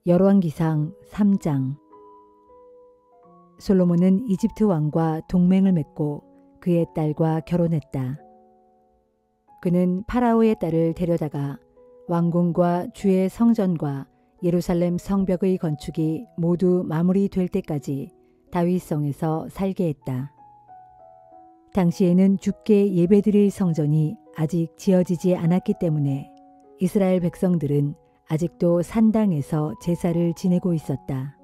열왕기상 3장. 솔로몬은 이집트 왕과 동맹을 맺고 그의 딸과 결혼했다. 그는 파라오의 딸을 데려다가 왕궁과 주의 성전과 예루살렘 성벽의 건축이 모두 마무리될 때까지 다윗성에서 살게 했다. 당시에는 주께 예배드릴 성전이 아직 지어지지 않았기 때문에 이스라엘 백성들은 아직도 산당에서 제사를 지내고 있었다.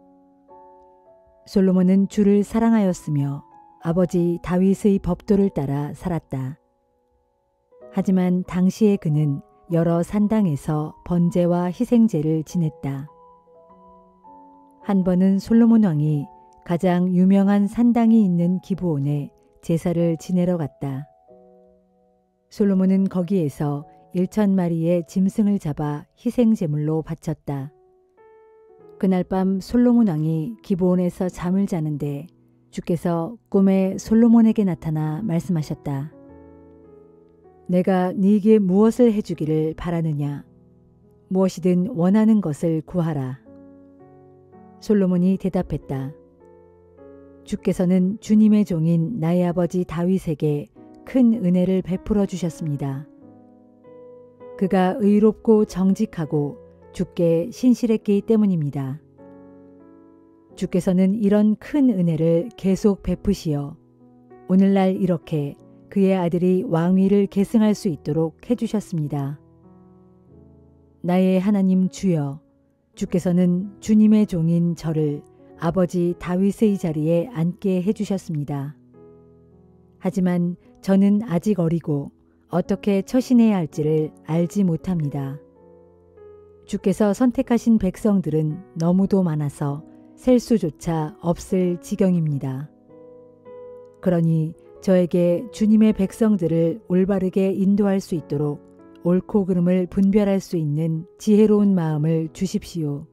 솔로몬은 주를 사랑하였으며 아버지 다윗의 법도를 따라 살았다. 하지만 당시에 그는 여러 산당에서 번제와 희생제를 지냈다. 한 번은 솔로몬 왕이 가장 유명한 산당이 있는 기브온에 제사를 지내러 갔다. 솔로몬은 거기에서 1,000마리의 짐승을 잡아 희생제물로 바쳤다. 그날 밤 솔로몬 왕이 기브온에서 잠을 자는데 주께서 꿈에 솔로몬에게 나타나 말씀하셨다. 내가 네게 무엇을 해주기를 바라느냐? 무엇이든 원하는 것을 구하라. 솔로몬이 대답했다. 주께서는 주님의 종인 나의 아버지 다윗에게 큰 은혜를 베풀어 주셨습니다. 그가 의롭고 정직하고 주께 신실했기 때문입니다. 주께서는 이런 큰 은혜를 계속 베푸시어 오늘날 이렇게 그의 아들이 왕위를 계승할 수 있도록 해주셨습니다. 나의 하나님 주여, 주께서는 주님의 종인 저를 아버지 다윗의 자리에 앉게 해주셨습니다. 하지만 저는 아직 어리고 어떻게 처신해야 할지를 알지 못합니다. 주께서 선택하신 백성들은 너무도 많아서 셀 수조차 없을 지경입니다. 그러니 저에게 주님의 백성들을 올바르게 인도할 수 있도록 옳고 그름을 분별할 수 있는 지혜로운 마음을 주십시오.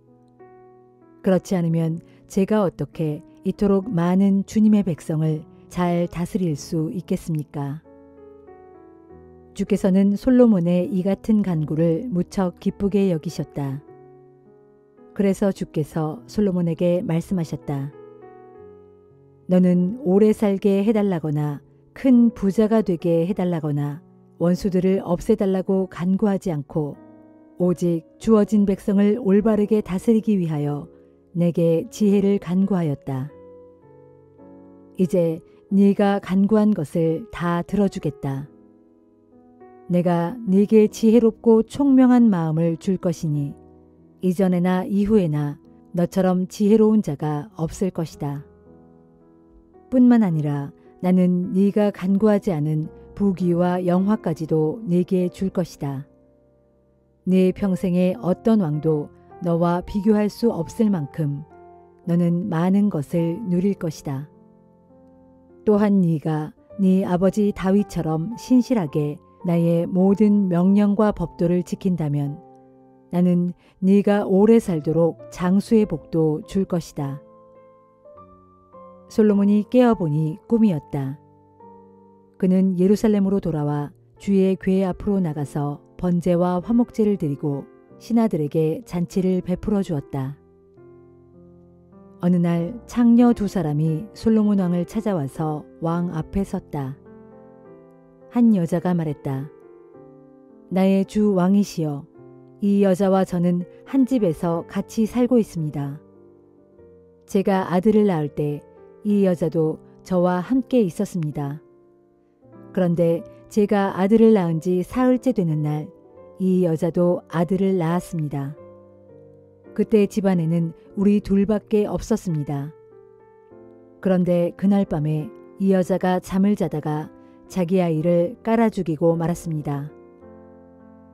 그렇지 않으면 제가 어떻게 이토록 많은 주님의 백성을 잘 다스릴 수 있겠습니까? 주께서는 솔로몬의 이 같은 간구를 무척 기쁘게 여기셨다. 그래서 주께서 솔로몬에게 말씀하셨다. 너는 오래 살게 해달라거나 큰 부자가 되게 해달라거나 원수들을 없애달라고 간구하지 않고 오직 주어진 백성을 올바르게 다스리기 위하여 내게 지혜를 간구하였다. 이제 네가 간구한 것을 다 들어주겠다. 내가 네게 지혜롭고 총명한 마음을 줄 것이니 이전에나 이후에나 너처럼 지혜로운 자가 없을 것이다. 뿐만 아니라 나는 네가 간구하지 않은 부귀와 영화까지도 네게 줄 것이다. 네 평생에 어떤 왕도 너와 비교할 수 없을 만큼 너는 많은 것을 누릴 것이다. 또한 네가 네 아버지 다윗처럼 신실하게 나의 모든 명령과 법도를 지킨다면 나는 네가 오래 살도록 장수의 복도 줄 것이다. 솔로몬이 깨어보니 꿈이었다. 그는 예루살렘으로 돌아와 주의 궤 앞으로 나가서 번제와 화목제를 드리고 신하들에게 잔치를 베풀어 주었다. 어느 날 창녀 두 사람이 솔로몬 왕을 찾아와서 왕 앞에 섰다. 한 여자가 말했다. 나의 주 왕이시여, 이 여자와 저는 한 집에서 같이 살고 있습니다. 제가 아들을 낳을 때 이 여자도 저와 함께 있었습니다. 그런데 제가 아들을 낳은 지 사흘째 되는 날 이 여자도 아들을 낳았습니다. 그때 집안에는 우리 둘밖에 없었습니다. 그런데 그날 밤에 이 여자가 잠을 자다가 자기 아이를 깔아 죽이고 말았습니다.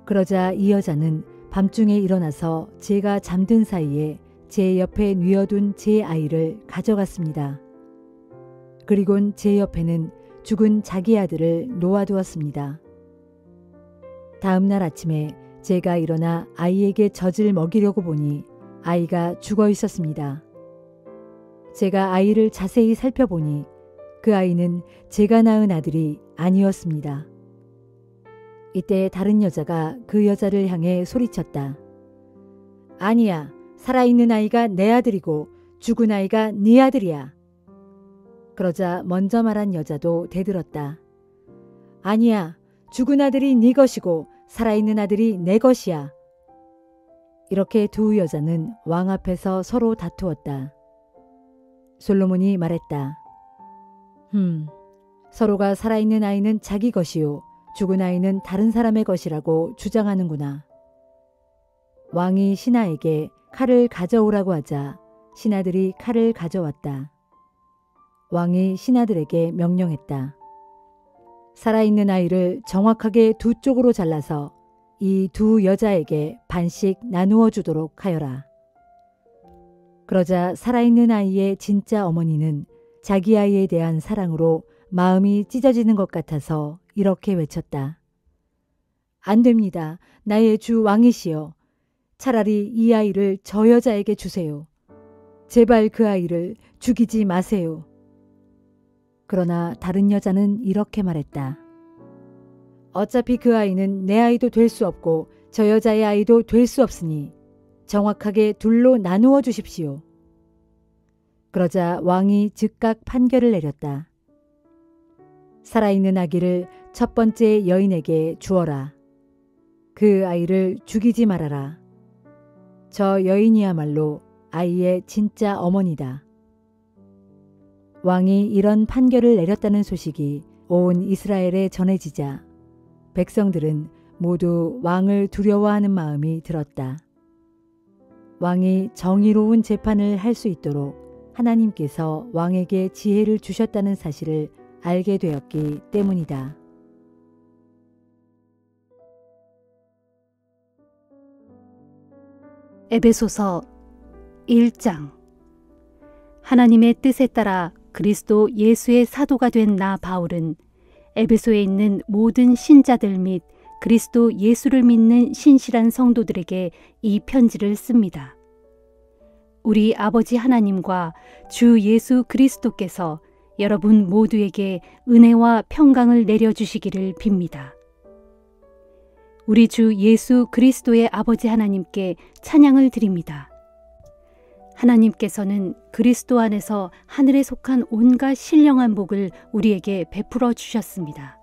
그러자 이 여자는 밤중에 일어나서 제가 잠든 사이에 제 옆에 뉘어둔 제 아이를 가져갔습니다. 그리곤 제 옆에는 죽은 자기 아들을 놓아두었습니다. 다음 날 아침에 제가 일어나 아이에게 젖을 먹이려고 보니 아이가 죽어 있었습니다. 제가 아이를 자세히 살펴보니 그 아이는 제가 낳은 아들이 아니었습니다. 이때 다른 여자가 그 여자를 향해 소리쳤다. 아니야, 살아있는 아이가 내 아들이고 죽은 아이가 네 아들이야. 그러자 먼저 말한 여자도 대들었다. 아니야. 죽은 아들이 네 것이고 살아있는 아들이 내 것이야. 이렇게 두 여자는 왕 앞에서 서로 다투었다. 솔로몬이 말했다. 서로가 살아있는 아이는 자기 것이요 죽은 아이는 다른 사람의 것이라고 주장하는구나. 왕이 신하에게 칼을 가져오라고 하자 신하들이 칼을 가져왔다. 왕이 신하들에게 명령했다. 살아있는 아이를 정확하게 두 쪽으로 잘라서 이 두 여자에게 반씩 나누어 주도록 하여라. 그러자 살아있는 아이의 진짜 어머니는 자기 아이에 대한 사랑으로 마음이 찢어지는 것 같아서 이렇게 외쳤다. 안 됩니다. 나의 주 왕이시여. 차라리 이 아이를 저 여자에게 주세요. 제발 그 아이를 죽이지 마세요. 그러나 다른 여자는 이렇게 말했다. 어차피 그 아이는 내 아이도 될 수 없고 저 여자의 아이도 될 수 없으니 정확하게 둘로 나누어 주십시오. 그러자 왕이 즉각 판결을 내렸다. 살아있는 아기를 첫 번째 여인에게 주어라. 그 아이를 죽이지 말아라. 저 여인이야말로 아이의 진짜 어머니다. 왕이 이런 판결을 내렸다는 소식이 온 이스라엘에 전해지자 백성들은 모두 왕을 두려워하는 마음이 들었다. 왕이 정의로운 재판을 할 수 있도록 하나님께서 왕에게 지혜를 주셨다는 사실을 알게 되었기 때문이다. 에베소서 1장. 하나님의 뜻에 따라 그리스도 예수의 사도가 된 나 바울은 에베소에 있는 모든 신자들 및 그리스도 예수를 믿는 신실한 성도들에게 이 편지를 씁니다. 우리 아버지 하나님과 주 예수 그리스도께서 여러분 모두에게 은혜와 평강을 내려주시기를 빕니다. 우리 주 예수 그리스도의 아버지 하나님께 찬양을 드립니다. 하나님께서는 그리스도 안에서 하늘에 속한 온갖 신령한 복을 우리에게 베풀어 주셨습니다.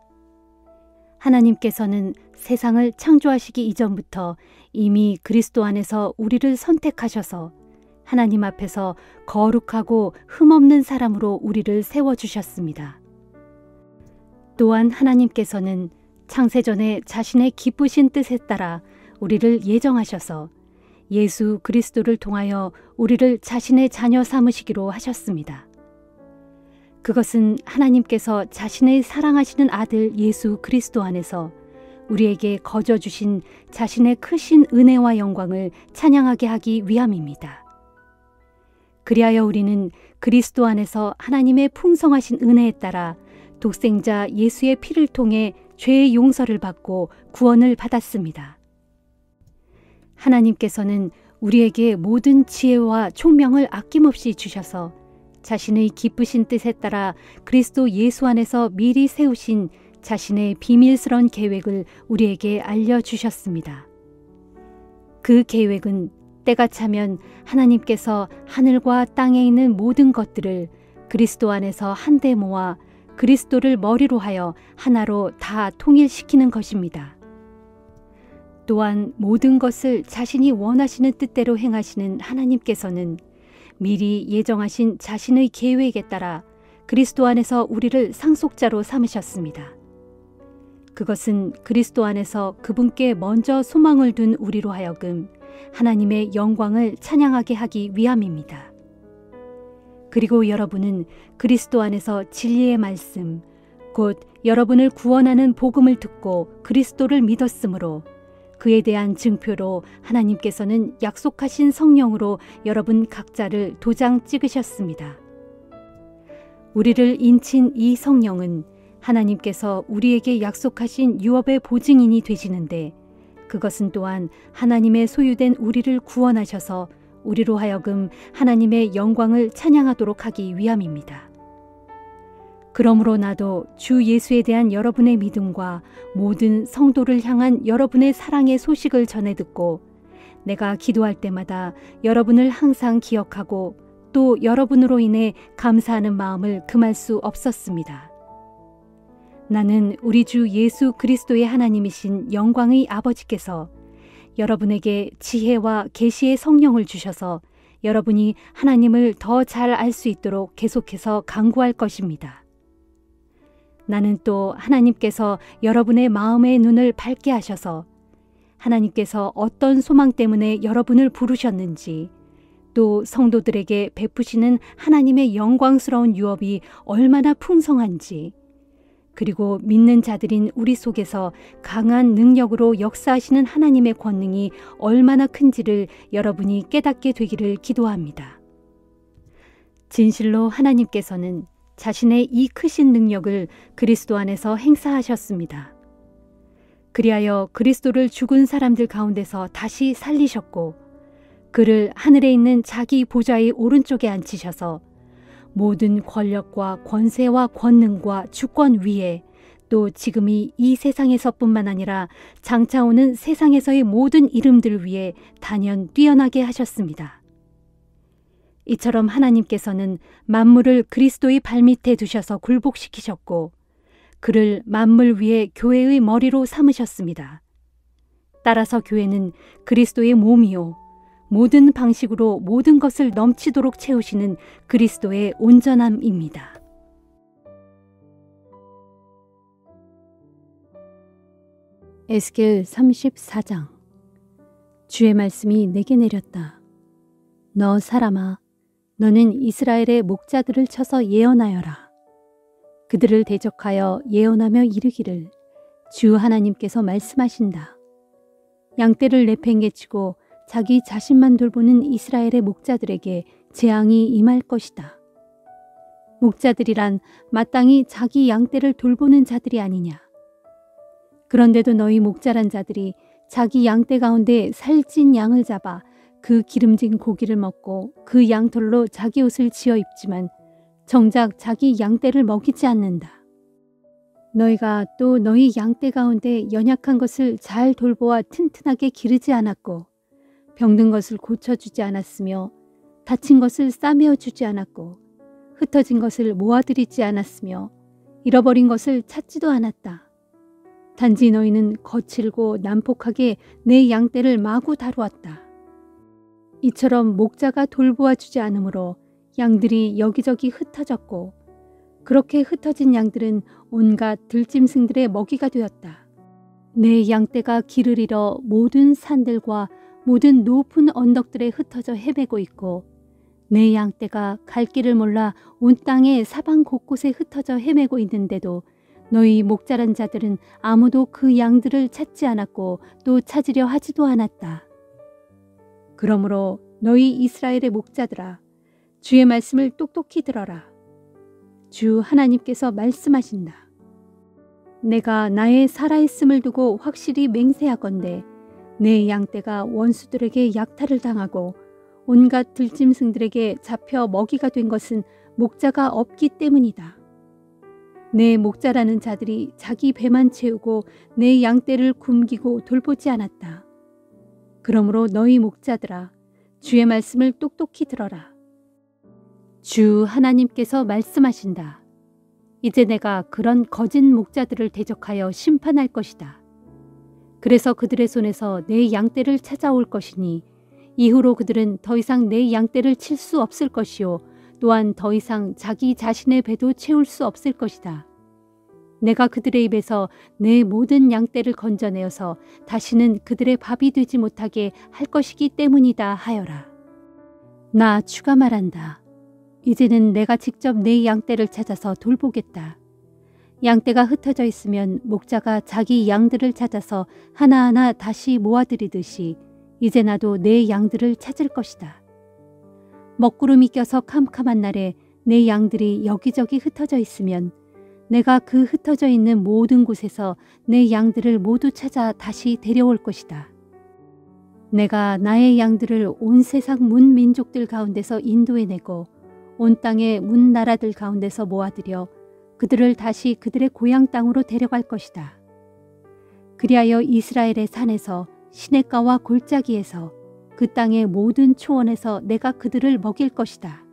하나님께서는 세상을 창조하시기 이전부터 이미 그리스도 안에서 우리를 선택하셔서 하나님 앞에서 거룩하고 흠없는 사람으로 우리를 세워주셨습니다. 또한 하나님께서는 창세전에 자신의 기쁘신 뜻에 따라 우리를 예정하셔서 예수 그리스도를 통하여 우리를 자신의 자녀 삼으시기로 하셨습니다. 그것은 하나님께서 자신의 사랑하시는 아들 예수 그리스도 안에서 우리에게 거저 주신 자신의 크신 은혜와 영광을 찬양하게 하기 위함입니다. 그리하여 우리는 그리스도 안에서 하나님의 풍성하신 은혜에 따라 독생자 예수의 피를 통해 죄의 용서를 받고 구원을 받았습니다. 하나님께서는 우리에게 모든 지혜와 총명을 아낌없이 주셔서 자신의 기쁘신 뜻에 따라 그리스도 예수 안에서 미리 세우신 자신의 비밀스러운 계획을 우리에게 알려주셨습니다. 그 계획은 때가 차면 하나님께서 하늘과 땅에 있는 모든 것들을 그리스도 안에서 한데 모아 그리스도를 머리로 하여 하나로 다 통일시키는 것입니다. 또한 모든 것을 자신이 원하시는 뜻대로 행하시는 하나님께서는 미리 예정하신 자신의 계획에 따라 그리스도 안에서 우리를 상속자로 삼으셨습니다. 그것은 그리스도 안에서 그분께 먼저 소망을 둔 우리로 하여금 하나님의 영광을 찬양하게 하기 위함입니다. 그리고 여러분은 그리스도 안에서 진리의 말씀, 곧 여러분을 구원하는 복음을 듣고 그리스도를 믿었으므로 그에 대한 증표로 하나님께서는 약속하신 성령으로 여러분 각자를 도장 찍으셨습니다. 우리를 인친 이 성령은 하나님께서 우리에게 약속하신 유업의 보증인이 되시는데 그것은 또한 하나님의 소유된 우리를 구원하셔서 우리로 하여금 하나님의 영광을 찬양하도록 하기 위함입니다. 그러므로 나도 주 예수에 대한 여러분의 믿음과 모든 성도를 향한 여러분의 사랑의 소식을 전해 듣고 내가 기도할 때마다 여러분을 항상 기억하고 또 여러분으로 인해 감사하는 마음을 금할 수 없었습니다. 나는 우리 주 예수 그리스도의 하나님이신 영광의 아버지께서 여러분에게 지혜와 계시의 성령을 주셔서 여러분이 하나님을 더 잘 알 수 있도록 계속해서 간구할 것입니다. 나는 또 하나님께서 여러분의 마음의 눈을 밝게 하셔서 하나님께서 어떤 소망 때문에 여러분을 부르셨는지, 또 성도들에게 베푸시는 하나님의 영광스러운 유업이 얼마나 풍성한지, 그리고 믿는 자들인 우리 속에서 강한 능력으로 역사하시는 하나님의 권능이 얼마나 큰지를 여러분이 깨닫게 되기를 기도합니다. 진실로 하나님께서는 자신의 이 크신 능력을 그리스도 안에서 행사하셨습니다. 그리하여 그리스도를 죽은 사람들 가운데서 다시 살리셨고, 그를 하늘에 있는 자기 보좌의 오른쪽에 앉히셔서 모든 권력과 권세와 권능과 주권 위에, 또 지금이 이 세상에서뿐만 아니라 장차 오는 세상에서의 모든 이름들 위에 단연 뛰어나게 하셨습니다. 이처럼 하나님께서는 만물을 그리스도의 발밑에 두셔서 굴복시키셨고, 그를 만물 위에 교회의 머리로 삼으셨습니다. 따라서 교회는 그리스도의 몸이요, 모든 방식으로 모든 것을 넘치도록 채우시는 그리스도의 온전함입니다. 에스겔 34장. 주의 말씀이 내게 내렸다. 너 사람아, 너는 이스라엘의 목자들을 쳐서 예언하여라. 그들을 대적하여 예언하며 이르기를, 주 하나님께서 말씀하신다. 양떼를 내팽개치고 자기 자신만 돌보는 이스라엘의 목자들에게 재앙이 임할 것이다. 목자들이란 마땅히 자기 양떼를 돌보는 자들이 아니냐. 그런데도 너희 목자란 자들이 자기 양떼 가운데 살찐 양을 잡아 그 기름진 고기를 먹고 그 양털로 자기 옷을 지어 입지만 정작 자기 양떼를 먹이지 않는다. 너희가 또 너희 양떼 가운데 연약한 것을 잘 돌보아 튼튼하게 기르지 않았고, 병든 것을 고쳐주지 않았으며, 다친 것을 싸매어 주지 않았고, 흩어진 것을 모아들이지 않았으며, 잃어버린 것을 찾지도 않았다. 단지 너희는 거칠고 난폭하게 내 양떼를 마구 다루었다. 이처럼 목자가 돌보아 주지 않으므로 양들이 여기저기 흩어졌고, 그렇게 흩어진 양들은 온갖 들짐승들의 먹이가 되었다. 내 양떼가 길을 잃어 모든 산들과 모든 높은 언덕들에 흩어져 헤매고 있고, 내 양떼가 갈 길을 몰라 온 땅의 사방 곳곳에 흩어져 헤매고 있는데도 너희 목자란 자들은 아무도 그 양들을 찾지 않았고 또 찾으려 하지도 않았다. 그러므로 너희 이스라엘의 목자들아, 주의 말씀을 똑똑히 들어라. 주 하나님께서 말씀하신다. 내가 나의 살아있음을 두고 확실히 맹세하건대 내 양떼가 원수들에게 약탈을 당하고 온갖 들짐승들에게 잡혀 먹이가 된 것은 목자가 없기 때문이다. 내 목자라는 자들이 자기 배만 채우고 내 양떼를 굶기고 돌보지 않았다. 그러므로 너희 목자들아, 주의 말씀을 똑똑히 들어라. 주 하나님께서 말씀하신다. 이제 내가 그런 거짓 목자들을 대적하여 심판할 것이다. 그래서 그들의 손에서 내 양떼를 찾아올 것이니 이후로 그들은 더 이상 내 양떼를 칠 수 없을 것이요, 또한 더 이상 자기 자신의 배도 채울 수 없을 것이다. 내가 그들의 입에서 내 모든 양떼를 건져내어서 다시는 그들의 밥이 되지 못하게 할 것이기 때문이다 하여라. 나 주가 말한다. 이제는 내가 직접 내 양떼를 찾아서 돌보겠다. 양떼가 흩어져 있으면 목자가 자기 양들을 찾아서 하나하나 다시 모아들이듯이 이제 나도 내 양들을 찾을 것이다. 먹구름이 껴서 캄캄한 날에 내 양들이 여기저기 흩어져 있으면 내가 그 흩어져 있는 모든 곳에서 내 양들을 모두 찾아 다시 데려올 것이다. 내가 나의 양들을 온 세상 문 민족들 가운데서 인도해내고 온 땅의 문 나라들 가운데서 모아들여 그들을 다시 그들의 고향 땅으로 데려갈 것이다. 그리하여 이스라엘의 산에서 시냇가와 골짜기에서 그 땅의 모든 초원에서 내가 그들을 먹일 것이다.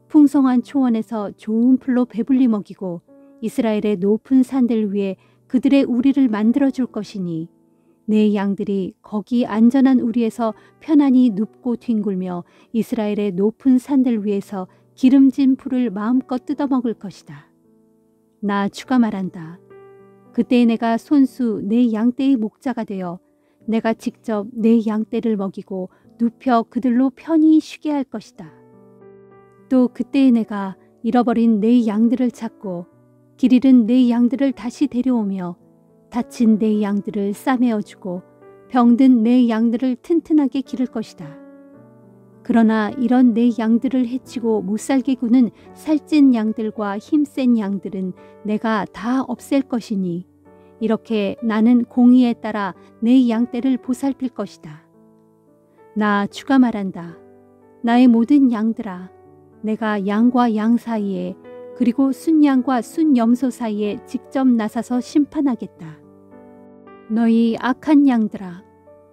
풍성한 초원에서 좋은 풀로 배불리 먹이고 이스라엘의 높은 산들 위에 그들의 우리를 만들어줄 것이니 내 양들이 거기 안전한 우리에서 편안히 눕고 뒹굴며 이스라엘의 높은 산들 위에서 기름진 풀을 마음껏 뜯어먹을 것이다. 나 주가 말한다. 그때 내가 손수 내 양떼의 목자가 되어 내가 직접 내 양떼를 먹이고 눕혀 그들로 편히 쉬게 할 것이다. 또 그때에 내가 잃어버린 내 양들을 찾고 길 잃은 내 양들을 다시 데려오며 다친 내 양들을 싸매어주고 병든 내 양들을 튼튼하게 기를 것이다. 그러나 이런 내 양들을 해치고 못살게 구는 살찐 양들과 힘센 양들은 내가 다 없앨 것이니 이렇게 나는 공의에 따라 내 양떼를 보살필 것이다. 나 주가 말한다. 나의 모든 양들아, 내가 양과 양 사이에 그리고 순양과 순염소 사이에 직접 나서서 심판하겠다. 너희 악한 양들아,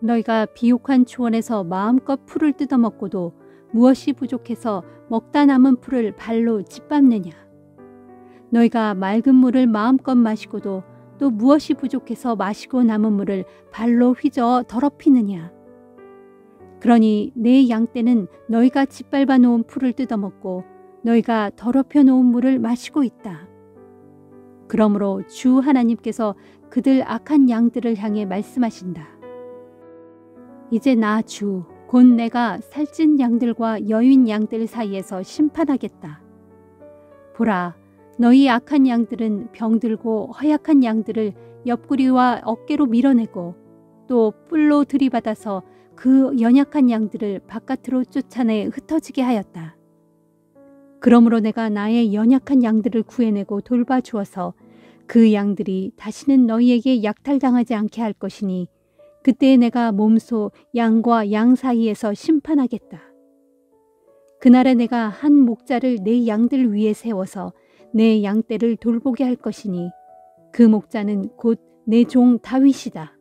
너희가 비옥한 초원에서 마음껏 풀을 뜯어먹고도 무엇이 부족해서 먹다 남은 풀을 발로 짓밟느냐? 너희가 맑은 물을 마음껏 마시고도 또 무엇이 부족해서 마시고 남은 물을 발로 휘저어 더럽히느냐? 그러니 내 양떼는 너희가 짓밟아 놓은 풀을 뜯어먹고 너희가 더럽혀 놓은 물을 마시고 있다. 그러므로 주 하나님께서 그들 악한 양들을 향해 말씀하신다. 이제 나 주, 곧 내가 살찐 양들과 여윈 양들 사이에서 심판하겠다. 보라, 너희 악한 양들은 병들고 허약한 양들을 옆구리와 어깨로 밀어내고 또 뿔로 들이받아서 그 연약한 양들을 바깥으로 쫓아내 흩어지게 하였다. 그러므로 내가 나의 연약한 양들을 구해내고 돌봐주어서 그 양들이 다시는 너희에게 약탈당하지 않게 할 것이니 그때 내가 몸소 양과 양 사이에서 심판하겠다. 그날에 내가 한 목자를 내 양들 위에 세워서 내 양떼를 돌보게 할 것이니 그 목자는 곧 내 종 다윗이다.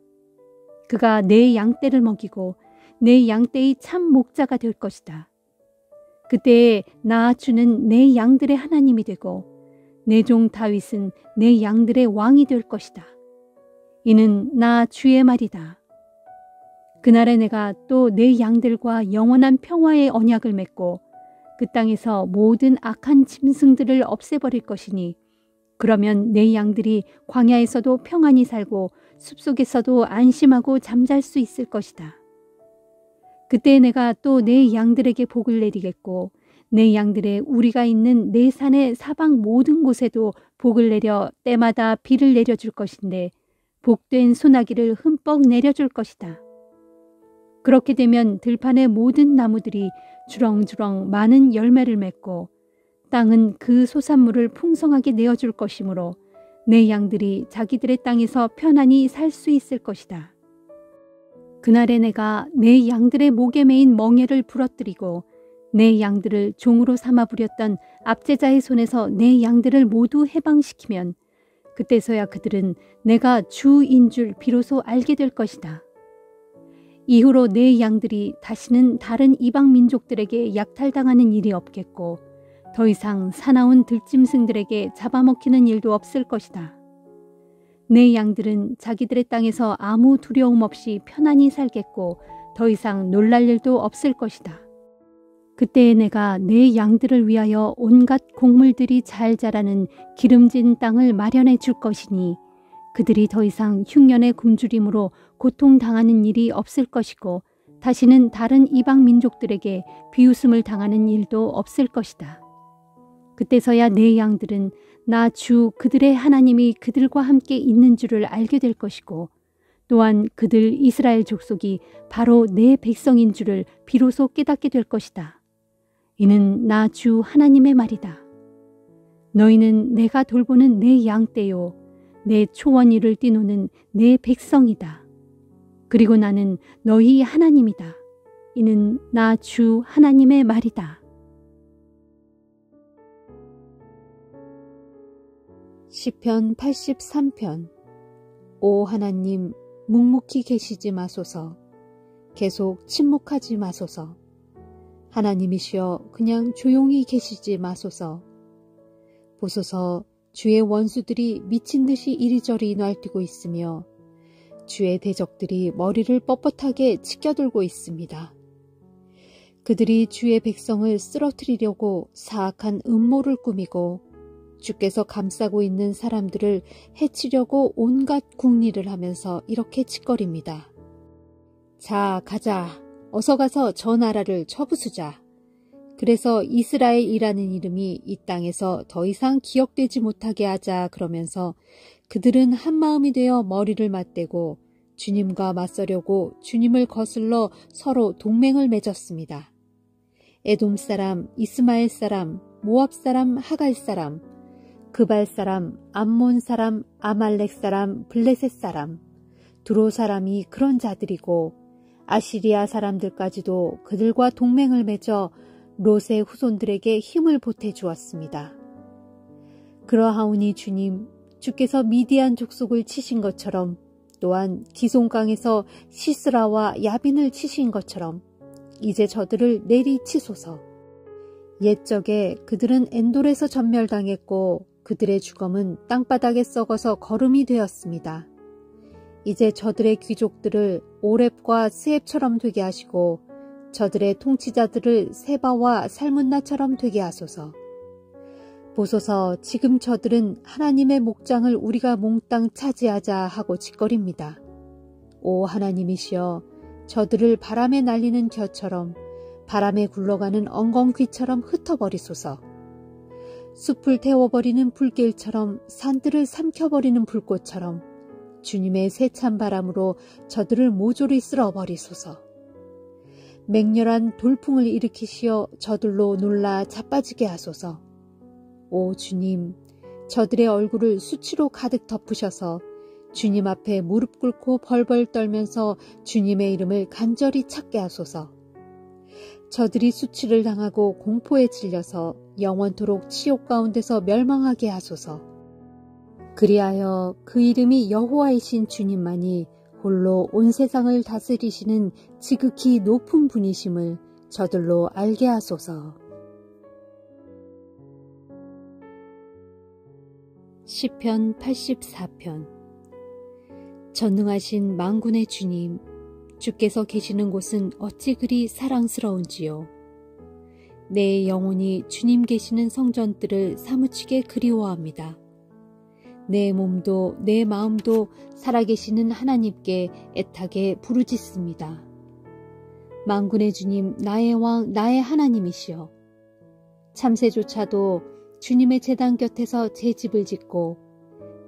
그가 내 양떼를 먹이고 내 양떼의 참 목자가 될 것이다. 그때에 나 주는 내 양들의 하나님이 되고 내 종 다윗은 내 양들의 왕이 될 것이다. 이는 나 주의 말이다. 그날에 내가 또 내 양들과 영원한 평화의 언약을 맺고 그 땅에서 모든 악한 짐승들을 없애버릴 것이니 그러면 내 양들이 광야에서도 평안히 살고 숲속에서도 안심하고 잠잘 수 있을 것이다. 그때 내가 또 내 양들에게 복을 내리겠고 내 양들의 우리가 있는 내 산의 사방 모든 곳에도 복을 내려 때마다 비를 내려줄 것인데 복된 소나기를 흠뻑 내려줄 것이다. 그렇게 되면 들판의 모든 나무들이 주렁주렁 많은 열매를 맺고 땅은 그 소산물을 풍성하게 내어줄 것이므로 내 양들이 자기들의 땅에서 편안히 살 수 있을 것이다. 그날에 내가 내 양들의 목에 매인 멍에를 부러뜨리고 내 양들을 종으로 삼아 부렸던 압제자의 손에서 내 양들을 모두 해방시키면 그때서야 그들은 내가 주인 줄 비로소 알게 될 것이다. 이후로 내 양들이 다시는 다른 이방 민족들에게 약탈당하는 일이 없겠고 더 이상 사나운 들짐승들에게 잡아먹히는 일도 없을 것이다. 내 양들은 자기들의 땅에서 아무 두려움 없이 편안히 살겠고 더 이상 놀랄 일도 없을 것이다. 그때에 내가 내 양들을 위하여 온갖 곡물들이 잘 자라는 기름진 땅을 마련해 줄 것이니 그들이 더 이상 흉년의 굶주림으로 고통당하는 일이 없을 것이고 다시는 다른 이방 민족들에게 비웃음을 당하는 일도 없을 것이다. 그때서야 내 양들은 나 주 그들의 하나님이 그들과 함께 있는 줄을 알게 될 것이고 또한 그들 이스라엘 족속이 바로 내 백성인 줄을 비로소 깨닫게 될 것이다. 이는 나 주 하나님의 말이다. 너희는 내가 돌보는 내 양떼요 내 초원 위를 뛰노는 내 백성이다. 그리고 나는 너희 하나님이다. 이는 나 주 하나님의 말이다. 시편 83편. 오 하나님, 묵묵히 계시지 마소서. 계속 침묵하지 마소서. 하나님이시여 그냥 조용히 계시지 마소서. 보소서 주의 원수들이 미친 듯이 이리저리 날뛰고 있으며 주의 대적들이 머리를 뻣뻣하게 치켜들고 있습니다. 그들이 주의 백성을 쓰러뜨리려고 사악한 음모를 꾸미고 주께서 감싸고 있는 사람들을 해치려고 온갖 궁리를 하면서 이렇게 짓거립니다. 자, 가자. 어서 가서 저 나라를 쳐부수자. 그래서 이스라엘이라는 이름이 이 땅에서 더 이상 기억되지 못하게 하자 그러면서 그들은 한마음이 되어 머리를 맞대고 주님과 맞서려고 주님을 거슬러 서로 동맹을 맺었습니다. 에돔 사람, 이스마엘 사람, 모압 사람, 하갈 사람, 그발 사람, 암몬 사람, 아말렉 사람, 블레셋 사람, 두로 사람이 그런 자들이고 아시리아 사람들까지도 그들과 동맹을 맺어 롯의 후손들에게 힘을 보태주었습니다. 그러하오니 주님, 주께서 미디안 족속을 치신 것처럼 또한 기송강에서 시스라와 야빈을 치신 것처럼 이제 저들을 내리치소서. 옛적에 그들은 엔돌에서 전멸당했고 그들의 주검은 땅바닥에 썩어서 거름이 되었습니다. 이제 저들의 귀족들을 오렙과 스앱처럼 되게 하시고 저들의 통치자들을 세바와 살문나처럼 되게 하소서. 보소서 지금 저들은 하나님의 목장을 우리가 몽땅 차지하자 하고 짓거립니다. 오 하나님이시여 저들을 바람에 날리는 겨처럼 바람에 굴러가는 엉겅퀴처럼 흩어버리소서. 숲을 태워버리는 불길처럼 산들을 삼켜버리는 불꽃처럼 주님의 세찬 바람으로 저들을 모조리 쓸어버리소서. 맹렬한 돌풍을 일으키시어 저들로 놀라 자빠지게 하소서. 오 주님, 저들의 얼굴을 수치로 가득 덮으셔서 주님 앞에 무릎 꿇고 벌벌 떨면서 주님의 이름을 간절히 찾게 하소서. 저들이 수치를 당하고 공포에 질려서 영원토록 지옥 가운데서 멸망하게 하소서. 그리하여 그 이름이 여호와이신 주님만이 홀로 온 세상을 다스리시는 지극히 높은 분이심을 저들로 알게 하소서. 시편 84편. 전능하신 만군의 주님, 주께서 계시는 곳은 어찌 그리 사랑스러운지요. 내 영혼이 주님 계시는 성전들을 사무치게 그리워합니다. 내 몸도 내 마음도 살아계시는 하나님께 애타게 부르짖습니다. 만군의 주님, 나의 왕, 나의 하나님이시여. 참새조차도 주님의 제단 곁에서 제 집을 짓고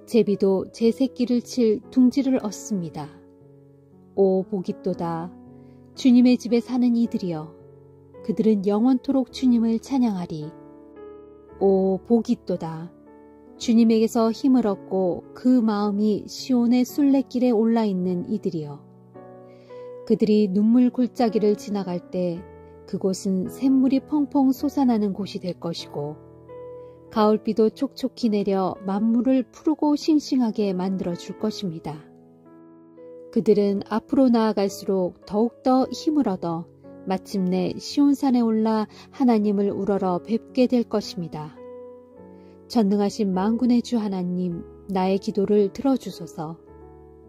제비도 제 새끼를 칠 둥지를 얻습니다. 오 보깃도다. 주님의 집에 사는 이들이여. 그들은 영원토록 주님을 찬양하리. 오 보깃도다. 주님에게서 힘을 얻고 그 마음이 시온의 순례길에 올라있는 이들이여. 그들이 눈물 골짜기를 지나갈 때 그곳은 샘물이 펑펑 솟아나는 곳이 될 것이고 가을비도 촉촉히 내려 만물을 푸르고 싱싱하게 만들어 줄 것입니다. 그들은 앞으로 나아갈수록 더욱더 힘을 얻어 마침내 시온산에 올라 하나님을 우러러 뵙게 될 것입니다. 전능하신 만군의 주 하나님, 나의 기도를 들어주소서.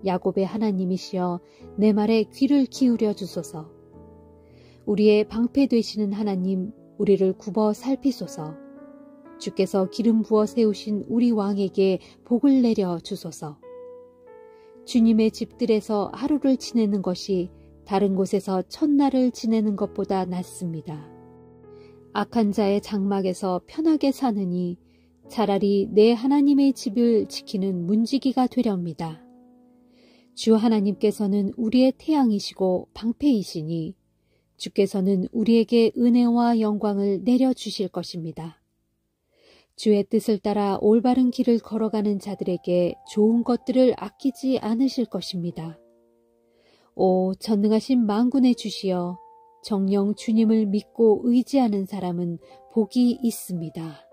야곱의 하나님이시여 내 말에 귀를 기울여 주소서. 우리의 방패 되시는 하나님, 우리를 굽어 살피소서. 주께서 기름 부어 세우신 우리 왕에게 복을 내려 주소서. 주님의 집들에서 하루를 지내는 것이 다른 곳에서 첫날을 지내는 것보다 낫습니다. 악한 자의 장막에서 편하게 사느니 차라리 내 하나님의 집을 지키는 문지기가 되렵니다. 주 하나님께서는 우리의 태양이시고 방패이시니 주께서는 우리에게 은혜와 영광을 내려주실 것입니다. 주의 뜻을 따라 올바른 길을 걸어가는 자들에게 좋은 것들을 아끼지 않으실 것입니다. 오 전능하신 만군의 주시여, 정녕 주님을 믿고 의지하는 사람은 복이 있습니다.